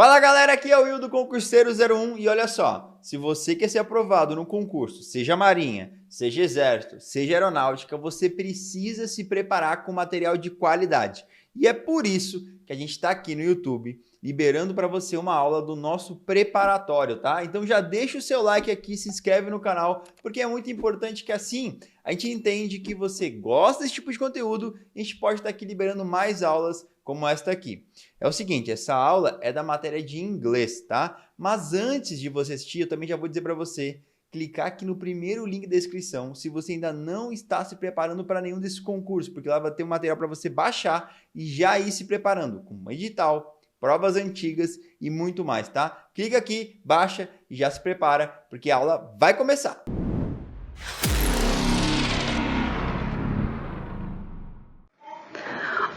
Fala galera, aqui é o Will do Concurseiro 01 e olha só, se você quer ser aprovado no concurso, seja Marinha, seja Exército, seja Aeronáutica, você precisa se preparar com material de qualidade. E é por isso que a gente está aqui no YouTube liberando para você uma aula do nosso preparatório, tá? Então já deixa o seu like aqui, se inscreve no canal, porque é muito importante que assim a gente entende que você gosta desse tipo de conteúdo e a gente pode estar aqui liberando mais aulas como esta aqui. É o seguinte, essa aula é da matéria de inglês, tá? Mas antes de você assistir, eu também já vou dizer para você clicar aqui no primeiro link da descrição se você ainda não está se preparando para nenhum desses concursos, porque lá vai ter um material para você baixar e já ir se preparando com um edital, provas antigas e muito mais, tá? Clica aqui, baixa e já se prepara, porque a aula vai começar!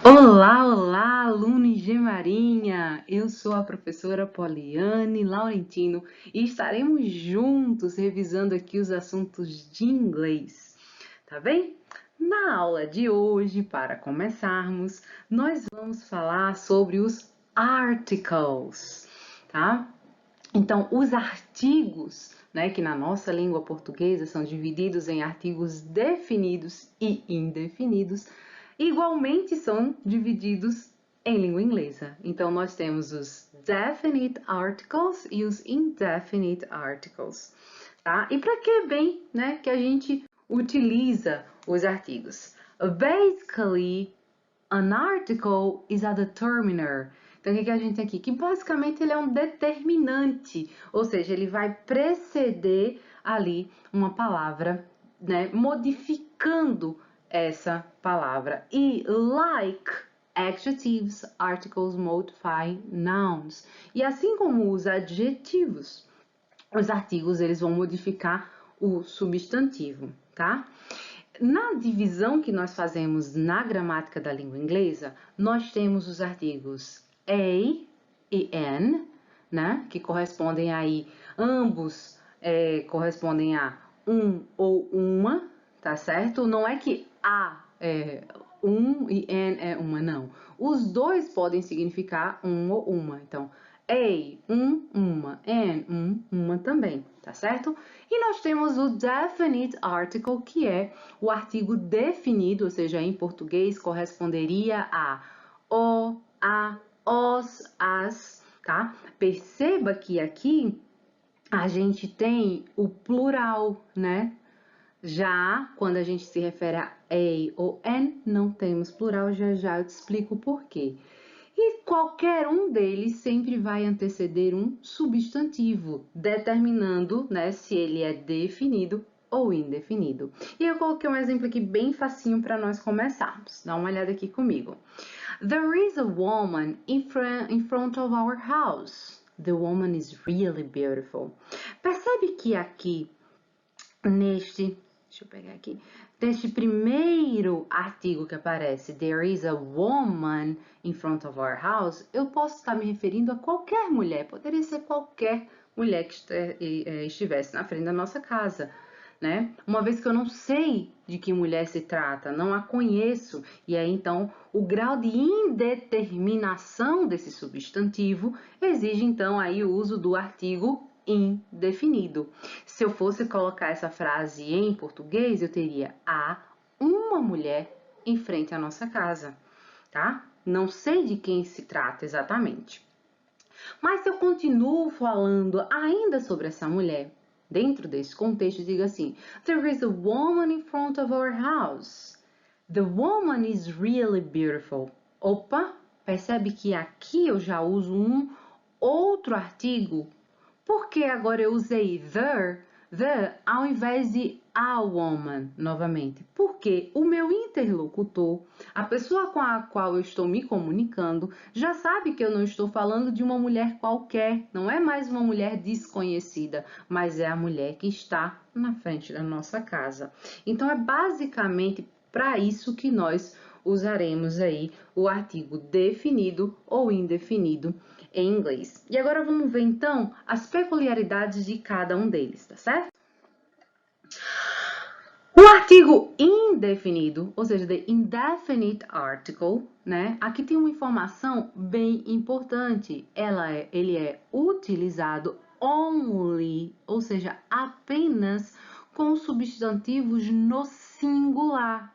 Olá, olá, alunos de Marinha! Eu sou a professora Poliane Laurentino e estaremos juntos revisando aqui os assuntos de inglês, tá bem? Na aula de hoje, para começarmos, nós vamos falar sobre os articles, tá? Então, os artigos, né, que na nossa língua portuguesa são divididos em artigos definidos e indefinidos, igualmente são divididos em língua inglesa. Então, nós temos os definite articles e os indefinite articles, tá? E para que bem, né, que a gente utiliza os artigos? Basically, an article is a determiner. Então, o que a gente tem aqui? Que basicamente ele é um determinante, ou seja, ele vai preceder ali uma palavra, né, modificando essa palavra. E like adjectives, articles modify nouns. E assim como os adjetivos, os artigos eles vão modificar o substantivo, tá? Na divisão que nós fazemos na gramática da língua inglesa, nós temos os artigos a e an, né? Que correspondem aí, ambos correspondem a um ou uma, tá certo? Não é que a é um e an é uma, não. Os dois podem significar um ou uma. Então, a, uma, an, uma também, tá certo? E nós temos o definite article, que é o artigo definido, ou seja, em português corresponderia a o, a, os, as, tá? Perceba que aqui a gente tem o plural, né? Já quando a gente se refere a ou an, não temos plural, já eu te explico por quê. E qualquer um deles sempre vai anteceder um substantivo, determinando, né, se ele é definido ou indefinido. E eu coloquei um exemplo aqui bem facinho para nós começarmos. Dá uma olhada aqui comigo. There is a woman in front of our house. The woman is really beautiful. Percebe que aqui, deixa eu pegar aqui, neste primeiro artigo que aparece, there is a woman in front of our house, eu posso estar me referindo a qualquer mulher, poderia ser qualquer mulher que estivesse na frente da nossa casa, né? Uma vez que eu não sei de que mulher se trata, não a conheço, e aí então o grau de indeterminação desse substantivo exige então aí o uso do artigo indefinido. Se eu fosse colocar essa frase em português, eu teria há uma mulher em frente à nossa casa, tá? Não sei de quem se trata exatamente. Mas se eu continuo falando ainda sobre essa mulher, dentro desse contexto, digo assim: There is a woman in front of our house. The woman is really beautiful. Opa, percebe que aqui eu já uso um outro artigo. Por que agora eu usei the ao invés de a woman novamente? Porque o meu interlocutor, a pessoa com a qual eu estou me comunicando, já sabe que eu não estou falando de uma mulher qualquer, não é mais uma mulher desconhecida, mas é a mulher que está na frente da nossa casa. Então é basicamente para isso que nós usaremos aí o artigo definido ou indefinido em inglês. E agora vamos ver então as peculiaridades de cada um deles, tá certo? O artigo indefinido, ou seja, the indefinite article, né? Aqui tem uma informação bem importante. Ele é utilizado only, ou seja, apenas com substantivos no singular.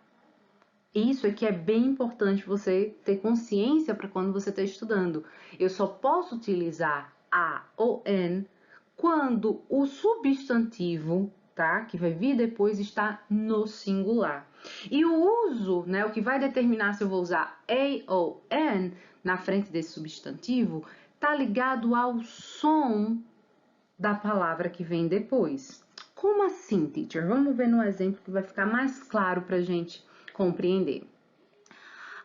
Isso aqui é bem importante você ter consciência para quando você está estudando. Eu só posso utilizar a ou an quando o substantivo, tá, que vai vir depois, está no singular. E o uso, né, o que vai determinar se eu vou usar a ou an na frente desse substantivo, tá ligado ao som da palavra que vem depois. Como assim, teacher? Vamos ver no exemplo que vai ficar mais claro para a gente compreender.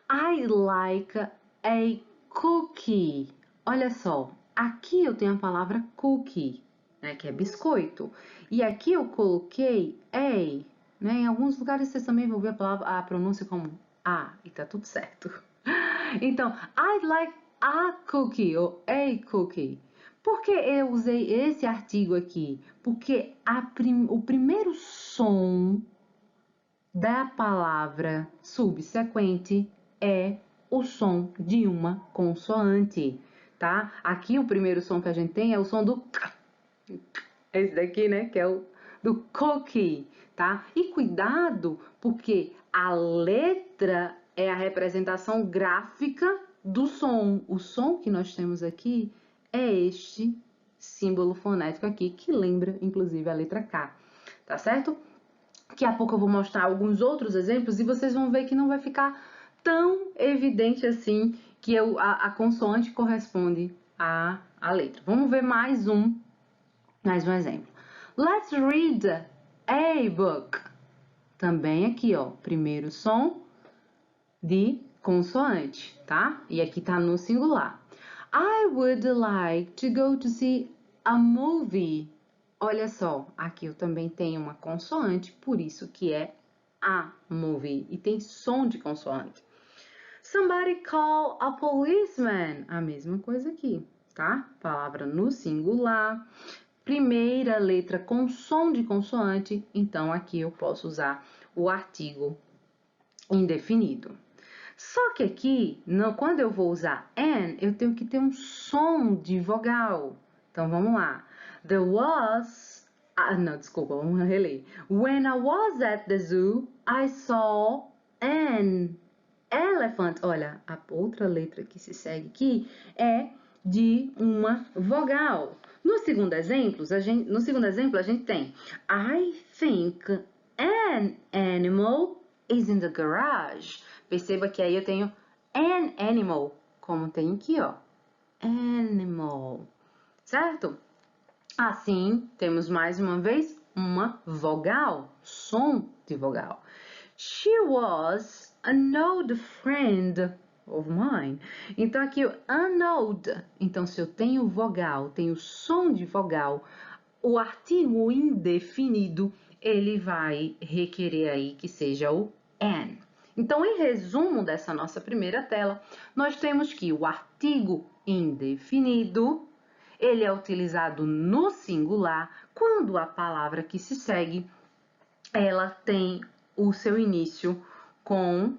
I like a cookie. Olha só, aqui eu tenho a palavra cookie, né, que é biscoito. E aqui eu coloquei a, né? Em alguns lugares vocês também vão ver a pronúncia como a, e tá tudo certo. Então, I like a cookie ou a cookie. Por que eu usei esse artigo aqui? Porque o primeiro som da palavra subsequente é o som de uma consoante, tá? Aqui o primeiro som que a gente tem é o som do esse daqui, né, que é o do cookie, tá? E cuidado, porque a letra é a representação gráfica do som. O som que nós temos aqui é este símbolo fonético aqui, que lembra, inclusive, a letra K, tá certo? Daqui a pouco eu vou mostrar alguns outros exemplos e vocês vão ver que não vai ficar tão evidente assim que a consoante corresponde à letra. Vamos ver mais um exemplo. Let's read a book. Também aqui, ó, primeiro som de consoante, tá? E aqui tá no singular. I would like to go to see a movie. Olha só, aqui eu também tenho uma consoante, por isso que é a movie. E tem som de consoante. Somebody call a policeman. A mesma coisa aqui, tá? Palavra no singular. Primeira letra com som de consoante. Então, aqui eu posso usar o artigo indefinido. Só que aqui, quando eu vou usar an, eu tenho que ter um som de vogal. Então, vamos lá. There was... não, desculpa, vamos reler. When I was at the zoo, I saw an elephant. Olha, a outra letra que se segue aqui é de uma vogal. No segundo exemplo, a gente tem I think an animal is in the garage. Perceba que aí eu tenho an animal, como tem aqui, ó. Animal, certo? Assim, temos mais uma vez uma vogal, som de vogal. She was an old friend of mine. Então, aqui o an old. Então, se eu tenho vogal, tenho som de vogal, o artigo indefinido, ele vai requerer aí que seja o an. Então, em resumo dessa nossa primeira tela, nós temos que o artigo indefinido, ele é utilizado no singular quando a palavra que se segue, ela tem o seu início com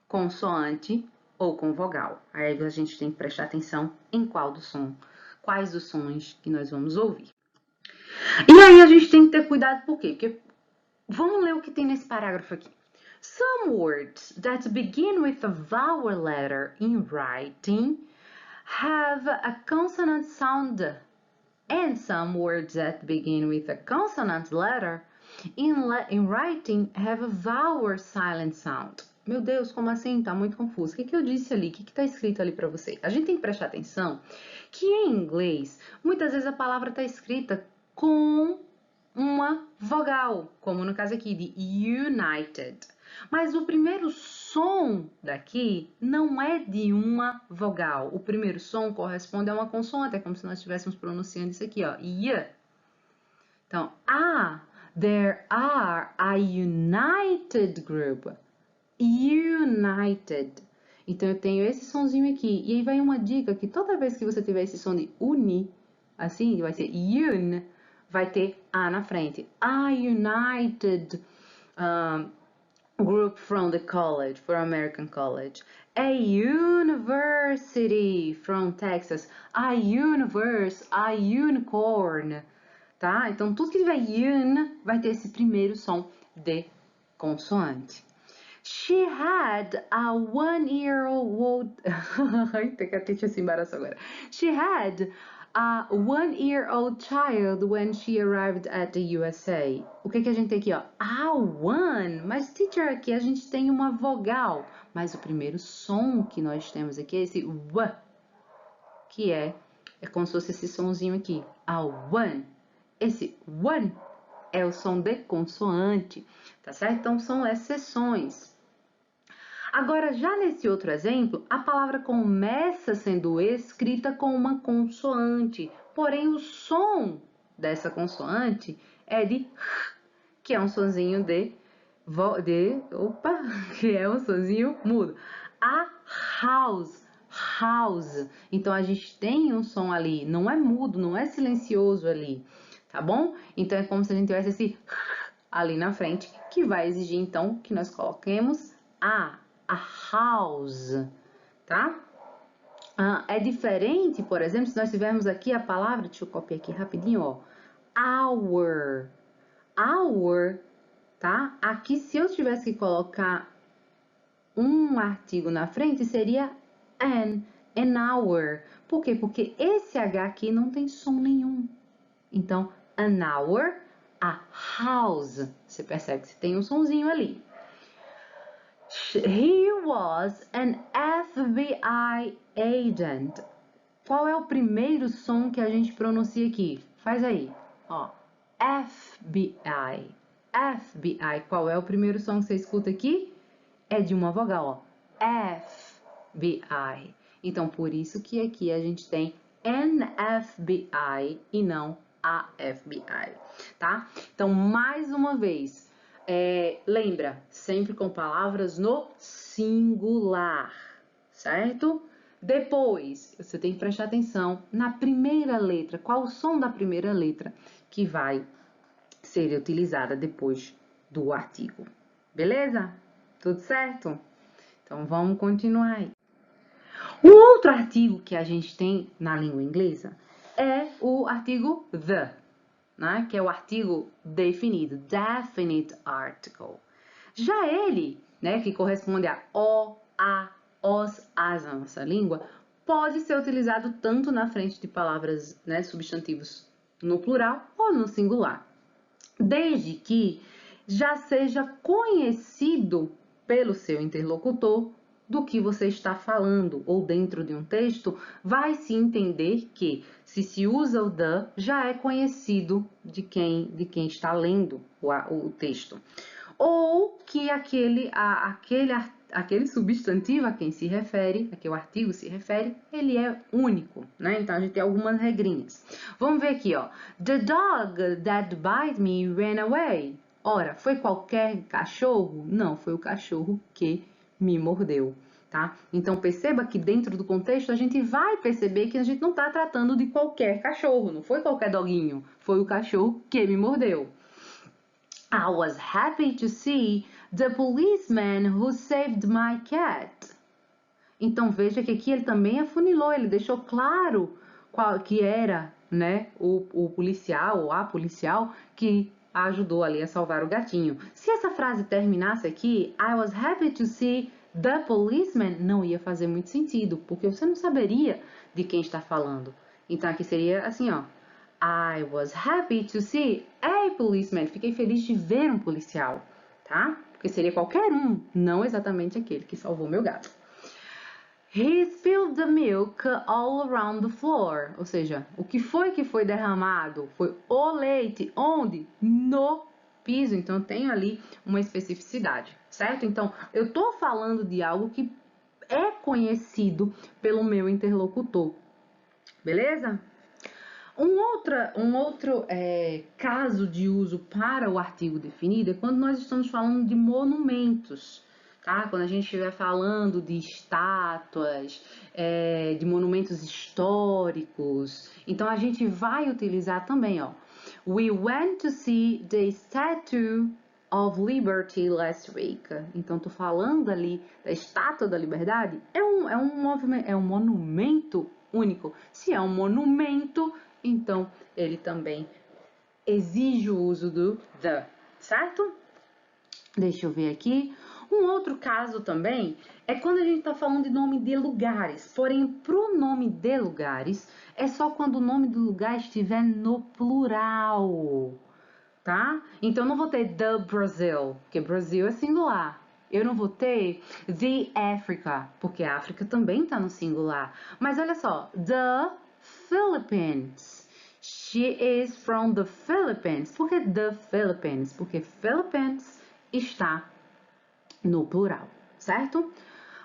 consoante ou com vogal. Aí a gente tem que prestar atenção em quais os sons que nós vamos ouvir. E aí a gente tem que ter cuidado, por quê? Porque vamos ler o que tem nesse parágrafo aqui. Some words that begin with a vowel letter in writing have a consonant sound, and some words that begin with a consonant letter in writing have a vowel silent sound. Meu Deus, como assim? Tá muito confuso. O que eu disse ali? O que tá escrito ali para você? A gente tem que prestar atenção que em inglês, muitas vezes a palavra está escrita com uma vogal, como no caso aqui de United. Mas o primeiro som daqui não é de uma vogal. O primeiro som corresponde a uma consoante, é como se nós estivéssemos pronunciando isso aqui, ó, Y. Então, there are a united group. United. Então, eu tenho esse sonzinho aqui. E aí vai uma dica que toda vez que você tiver esse som de uni, assim, vai ser un, vai ter A na frente. A united group from the college, from American college. A university from Texas. A universe, a unicorn. Tá? Então, tudo que tiver un vai ter esse primeiro som de consoante. She had a 1-year-old... Eita, que a Titi se embaraçou agora. She had a 1-year-old child when she arrived at the USA. O que a gente tem aqui, ó? A one. Mas, teacher, aqui a gente tem uma vogal. Mas o primeiro som que nós temos aqui é esse w, que é como se fosse esse sonzinho aqui. A one. Esse one é o som de consoante, tá certo? Então, são exceções. Agora, já nesse outro exemplo, a palavra começa sendo escrita com uma consoante, porém o som dessa consoante é de r, que é um sonzinho que é um sonzinho mudo. A house, house. Então, a gente tem um som ali, não é mudo, não é silencioso ali, tá bom? Então, é como se a gente tivesse esse r ali na frente, que vai exigir, então, que nós coloquemos a house, tá? É diferente, por exemplo, se nós tivermos aqui a palavra, deixa eu copiar aqui rapidinho, ó. Hour, hour, tá? Aqui, se eu tivesse que colocar um artigo na frente, seria an hour. Por quê? Porque esse H aqui não tem som nenhum. Então, an hour, a house. Você percebe que tem um sonzinho ali. He was an FBI agent. Qual é o primeiro som que a gente pronuncia aqui? Faz aí, ó. FBI. FBI. Qual é o primeiro som que você escuta aqui? É de uma vogal, ó. FBI. Então, por isso que aqui a gente tem an FBI e não a FBI, tá? Então, mais uma vez, lembra, sempre com palavras no singular, certo? Depois, você tem que prestar atenção na primeira letra. Qual o som da primeira letra que vai ser utilizada depois do artigo? Beleza? Tudo certo? Então, vamos continuar aí. Um outro artigo que a gente tem na língua inglesa é o artigo the, né? Que é o artigo definido, definite article. Já ele, né, que corresponde a o, a, os, as na nossa língua, pode ser utilizado tanto na frente de palavras, né, substantivos no plural ou no singular, desde que já seja conhecido pelo seu interlocutor do que você está falando, ou dentro de um texto, vai se entender que, se usa o the, já é conhecido de quem está lendo o texto. Ou que aquele substantivo a quem se refere, a que o artigo se refere, ele é único, né? Então, a gente tem algumas regrinhas. Vamos ver aqui, ó. The dog that bit me ran away. Ora, foi qualquer cachorro? Não, foi o cachorro que me mordeu, tá? Então, perceba que dentro do contexto a gente vai perceber que a gente não está tratando de qualquer cachorro, não foi qualquer doguinho, foi o cachorro que me mordeu. I was happy to see the policeman who saved my cat. Então, veja que aqui ele também afunilou, ele deixou claro qual que era, né, o policial ou a policial que ajudou ali a salvar o gatinho. Se essa frase terminasse aqui, I was happy to see the policeman, não ia fazer muito sentido, porque você não saberia de quem está falando. Então, aqui seria assim, ó. I was happy to see a policeman. Fiquei feliz de ver um policial, tá? Porque seria qualquer um, não exatamente aquele que salvou meu gato. He spilled the milk all around the floor. Ou seja, o que foi derramado? Foi o leite. Onde? No piso. Então, eu tenho ali uma especificidade, certo? Então, eu tô falando de algo que é conhecido pelo meu interlocutor. Beleza? Um outro caso de uso para o artigo definido é quando nós estamos falando de monumentos, tá? Quando a gente estiver falando de estátuas, de monumentos históricos. Então, a gente vai utilizar também, ó. We went to see the Statue of Liberty last week. Então, tô falando ali da Estátua da Liberdade. É um monumento único. Se é um monumento, então ele também exige o uso do the, certo? Deixa eu ver aqui. Um outro caso também é quando a gente está falando de nome de lugares. Porém, para o nome de lugares, é só quando o nome do lugar estiver no plural, tá? Então, não vou ter the Brazil, porque Brasil é singular. Eu não vou ter the Africa, porque a África também está no singular. Mas olha só, the Philippines. She is from the Philippines. Por que the Philippines? Porque Philippines está no plural, certo?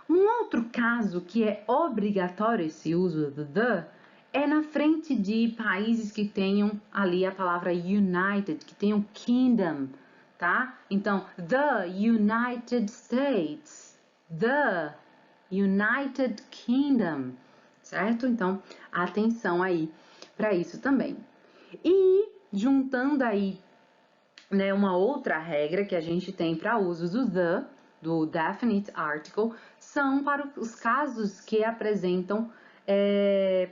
Um outro caso que é obrigatório esse uso do the é na frente de países que tenham ali a palavra United, que tenham kingdom, tá? Então, the United States, the United Kingdom, certo? Então, atenção aí para isso também. E juntando aí, né, uma outra regra que a gente tem para uso do the, do definite article, são para os casos que apresentam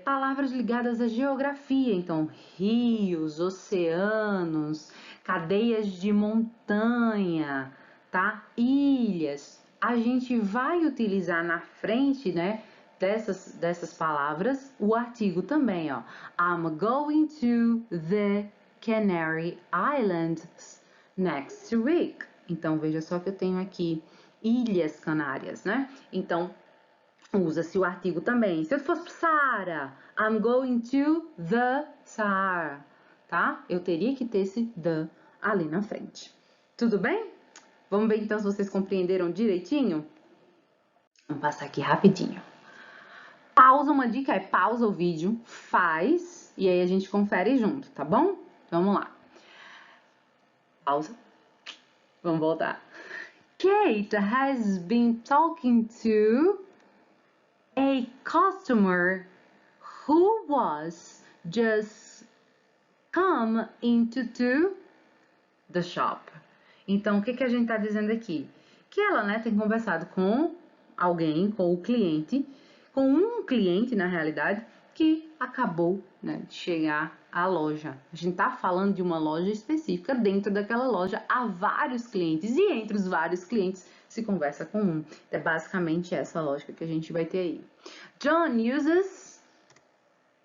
palavras ligadas à geografia. Então, rios, oceanos, cadeias de montanha, tá? Ilhas. A gente vai utilizar na frente, né, dessas palavras o artigo também, ó. I'm going to the Canary Islands next week. Então, veja só que eu tenho aqui Ilhas Canárias, né? Então, usa-se o artigo também. Se eu fosse para Saara, I'm going to the Sahara, tá? Eu teria que ter esse the ali na frente. Tudo bem? Vamos ver então se vocês compreenderam direitinho? Vamos passar aqui rapidinho. Pausa, uma dica é pausa o vídeo, faz, e aí a gente confere junto, tá bom? Vamos lá. Pausa. Vamos voltar. Kate has been talking to a customer who was just come into the shop. Então, o que a gente está dizendo aqui? Que ela, né, tem conversado com alguém, com o cliente, com um cliente, na realidade, que acabou, né, de chegar à loja. A gente está falando de uma loja específica. Dentro daquela loja há vários clientes e entre os vários clientes se conversa com um. É basicamente essa lógica que a gente vai ter aí. John uses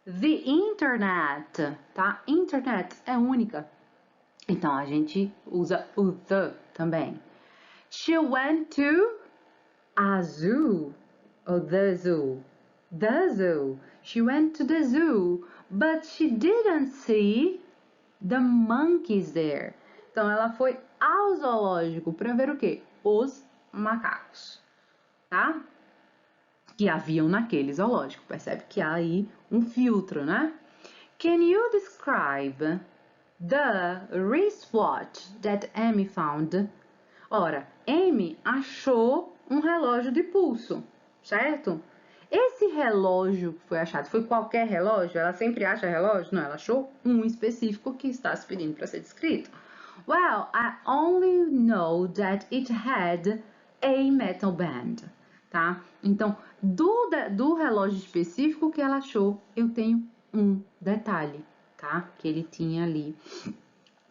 the internet, tá? Internet é única. Então, a gente usa o the também. She went to a zoo, or the zoo. The zoo. She went to the zoo, but she didn't see the monkeys there. Então, ela foi ao zoológico para ver o quê? Os macacos, tá? Que haviam naquele zoológico. Percebe que há aí um filtro, né? Can you describe the wristwatch that Amy found? Ora, Amy achou um relógio de pulso, certo? Esse relógio que foi achado foi qualquer relógio? Ela sempre acha relógio? Não, ela achou um específico que está se pedindo para ser descrito. Well, I only know that it had a metal band, tá? Então, do relógio específico que ela achou, eu tenho um detalhe, tá? Que ele tinha ali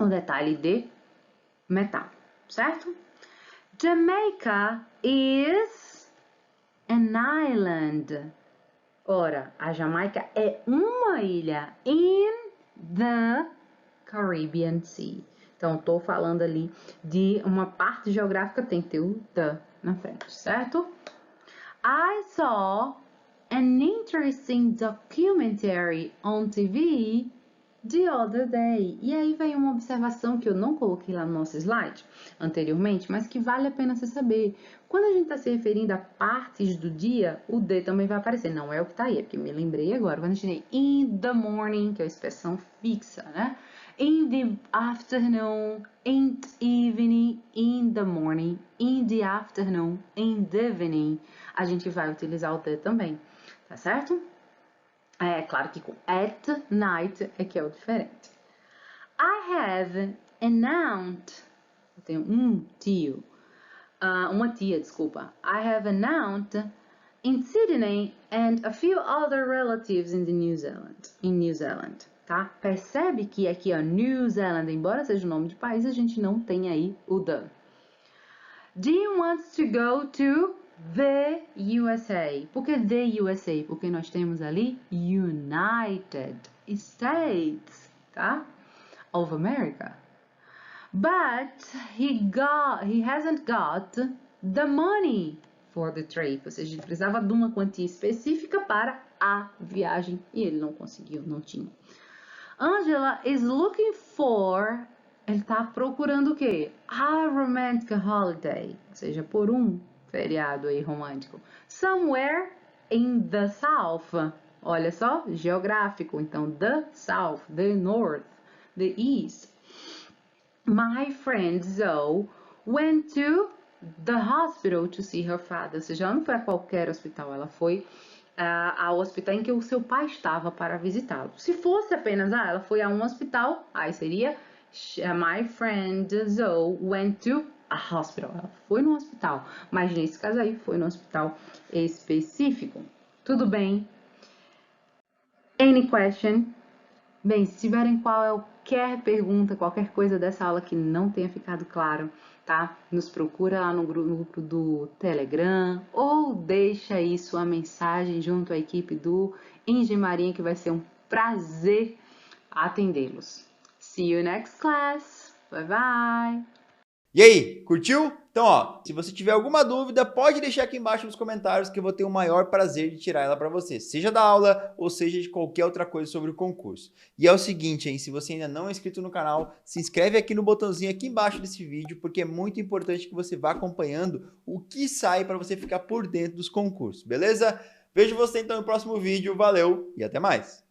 um detalhe de metal, certo? Jamaica is an island. Ora, a Jamaica é uma ilha in the Caribbean Sea. Então, estou falando ali de uma parte geográfica, tem que ter o the na frente, certo? I saw an interesting documentary on TV the other day. E aí vem uma observação que eu não coloquei lá no nosso slide anteriormente, mas que vale a pena você saber. Quando a gente está se referindo a partes do dia, o the também vai aparecer. Não é o que está aí, é porque me lembrei agora. Quando a gente tem in the morning, que é a expressão fixa, né? In the afternoon, in the evening, in the morning, in the afternoon, in the evening, a gente vai utilizar o the também, tá certo? É claro que com at night é que é o diferente. I have an aunt. Eu tenho um tio. Uma tia, desculpa. I have an aunt in Sydney and a few other relatives in New Zealand, tá? Percebe que aqui, ó, New Zealand, embora seja o nome de país, a gente não tem aí o the. Dean wants to go to the USA. Por que the USA? Porque nós temos ali United States, tá? Of America. But he hasn't got the money for the trip. Ou seja, ele precisava de uma quantia específica para a viagem e ele não conseguiu, não tinha. Angela is looking for... Ele está procurando o quê? A romantic holiday. Ou seja, por um feriado aí romântico. Somewhere in the south. Olha só, geográfico. Então, the south, the north, the east. My friend Zoe went to the hospital to see her father. Ou seja, ela não foi a qualquer hospital, ela foi ao hospital em que o seu pai estava para visitá-lo. Se fosse apenas, ela foi a um hospital, aí seria my friend Zoe went to a hospital. Ela foi no hospital, mas nesse caso aí foi no hospital específico. Tudo bem? Any question? Bem, se tiverem qualquer pergunta, qualquer coisa dessa aula que não tenha ficado claro, tá? Nos procura lá no grupo do Telegram ou deixa aí sua mensagem junto à equipe do Engemarinha, que vai ser um prazer atendê-los. See you next class. Bye bye. E aí, curtiu? Então, ó, se você tiver alguma dúvida, pode deixar aqui embaixo nos comentários que eu vou ter o maior prazer de tirar ela para você, seja da aula ou seja de qualquer outra coisa sobre o concurso. E é o seguinte, hein, se você ainda não é inscrito no canal, se inscreve aqui no botãozinho aqui embaixo desse vídeo, porque é muito importante que você vá acompanhando o que sai para você ficar por dentro dos concursos, beleza? Vejo você então no próximo vídeo, valeu e até mais!